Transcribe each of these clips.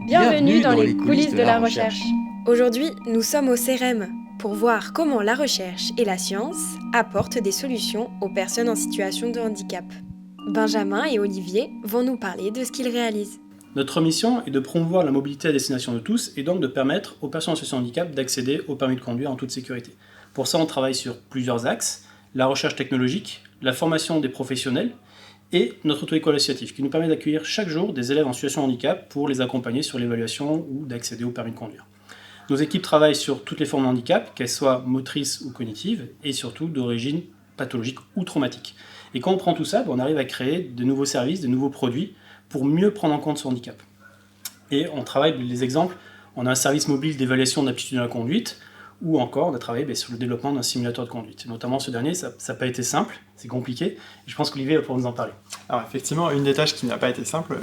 Bienvenue dans les coulisses de la recherche. recherche. Aujourd'hui, nous sommes au CEREM pour voir comment la recherche et la science apportent des solutions aux personnes en situation de handicap. Benjamin et Olivier vont nous parler de ce qu'ils réalisent. Notre mission est de promouvoir la mobilité à destination de tous et donc de permettre aux personnes en situation de handicap d'accéder au permis de conduire en toute sécurité. Pour ça, on travaille sur plusieurs axes, la recherche technologique, la formation des professionnels et notre auto-école associative qui nous permet d'accueillir chaque jour des élèves en situation de handicap pour les accompagner sur l'évaluation ou d'accéder au permis de conduire. Nos équipes travaillent sur toutes les formes de handicap, qu'elles soient motrices ou cognitives, et surtout d'origine pathologique ou traumatique. Et quand on prend tout ça, on arrive à créer de nouveaux services, de nouveaux produits pour mieux prendre en compte ce handicap. Et on travaille des exemples, on a un service mobile d'évaluation d'aptitude à la conduite, ou encore on a travaillé sur le développement d'un simulateur de conduite. Notamment ce dernier, ça n'a pas été simple, c'est compliqué, et je pense qu'Olivier va pouvoir nous en parler. Alors effectivement, une des tâches qui n'a pas été simple,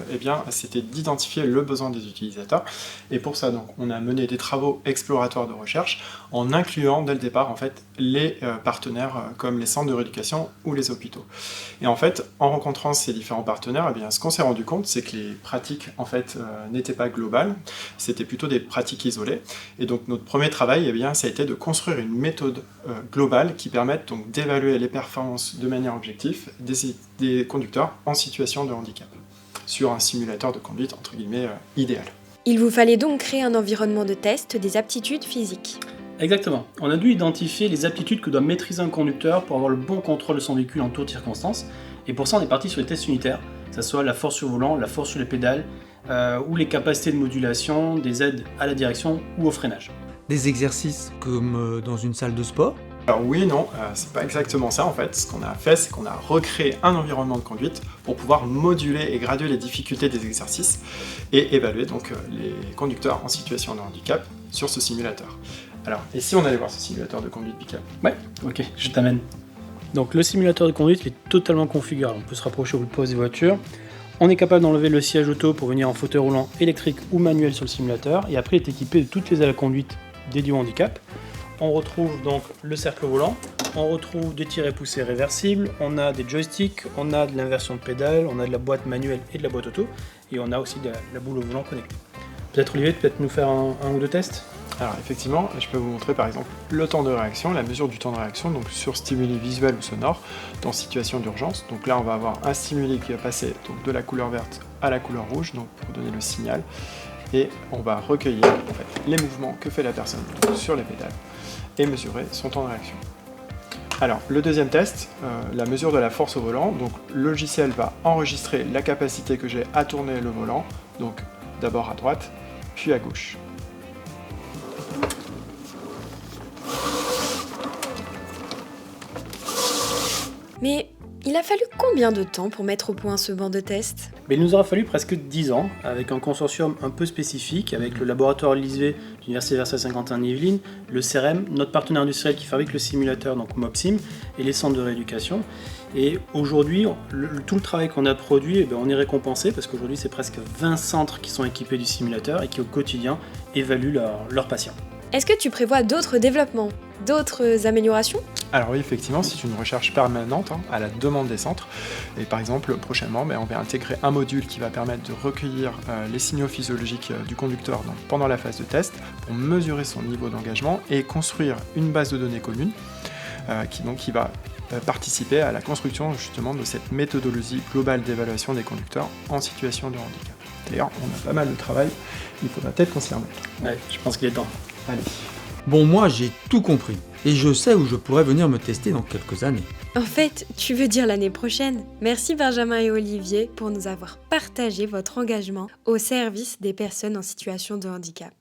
c'était d'identifier le besoin des utilisateurs. Et pour ça, donc, on a mené des travaux exploratoires de recherche en incluant dès le départ les partenaires comme les centres de rééducation ou les hôpitaux. Et en fait, en rencontrant ces différents partenaires, ce qu'on s'est rendu compte, c'est que les pratiques n'étaient pas globales, c'était plutôt des pratiques isolées. Et donc notre premier travail, ça a été de construire une méthode globale qui permette donc d'évaluer les performances de manière objective des conducteurs en situation de handicap sur un simulateur de conduite entre guillemets idéal. Il vous fallait donc créer un environnement de test des aptitudes physiques. Exactement. On a dû identifier les aptitudes que doit maîtriser un conducteur pour avoir le bon contrôle de son véhicule en toutes circonstances. Et pour ça, on est parti sur les tests unitaires, que ce soit la force sur le volant, la force sur les pédales, ou les capacités de modulation, des aides à la direction ou au freinage. Des exercices comme dans une salle de sport? Alors oui et non, c'est pas exactement ça en fait. Ce qu'on a fait, c'est qu'on a recréé un environnement de conduite pour pouvoir moduler et graduer les difficultés des exercices et évaluer donc les conducteurs en situation de handicap sur ce simulateur. Alors, et si on allait voir ce simulateur de conduite Bicap? Ouais, ok, je t'amène. Donc le simulateur de conduite est totalement configurable. On peut se rapprocher au bout de pause des voitures. On est capable d'enlever le siège auto pour venir en fauteuil roulant électrique ou manuel sur le simulateur. Et après, il est équipé de toutes les aides à la conduite dédiées au handicap. On retrouve donc le cercle volant, on retrouve des tirets-poussés réversibles, on a des joysticks, on a de l'inversion de pédale, on a de la boîte manuelle et de la boîte auto, et on a aussi de la boule au volant connectée. Peut-être Olivier, nous faire un ou deux tests? Alors effectivement, je peux vous montrer par exemple le temps de réaction, la mesure du temps de réaction, donc sur stimuli visuel ou sonore, dans situation d'urgence. Donc là on va avoir un stimuli qui va passer donc, de la couleur verte à la couleur rouge, donc pour donner le signal, et on va recueillir les mouvements que fait la personne donc, sur les pédales, et mesurer son temps de réaction. Alors, le deuxième test, la mesure de la force au volant. Donc, le logiciel va enregistrer la capacité que j'ai à tourner le volant, donc d'abord à droite, puis à gauche. Mais il a fallu combien de temps pour mettre au point ce banc de test? Mais il nous aura fallu presque 10 ans, avec un consortium un peu spécifique, avec le laboratoire LISV de l'Université Versailles Saint-Quentin-Yvelines, le CEREM, notre partenaire industriel qui fabrique le simulateur, donc Mopsim, et les centres de rééducation. Et aujourd'hui, tout le travail qu'on a produit, on est récompensé, parce qu'aujourd'hui c'est presque 20 centres qui sont équipés du simulateur et qui au quotidien évaluent leurs patients. Est-ce que tu prévois d'autres développements, d'autres améliorations? Alors oui, effectivement, c'est une recherche permanente à la demande des centres. Et par exemple, prochainement, on va intégrer un module qui va permettre de recueillir les signaux physiologiques du conducteur pendant la phase de test pour mesurer son niveau d'engagement et construire une base de données commune qui va participer à la construction justement de cette méthodologie globale d'évaluation des conducteurs en situation de handicap. D'ailleurs, on a pas mal de travail, il faudra peut-être qu'on s'y remette. Ouais, je pense qu'il est temps. Allez. Bon, moi j'ai tout compris. Et je sais où je pourrais venir me tester dans quelques années. En fait, tu veux dire l'année prochaine. Merci Benjamin et Olivier pour nous avoir partagé votre engagement au service des personnes en situation de handicap.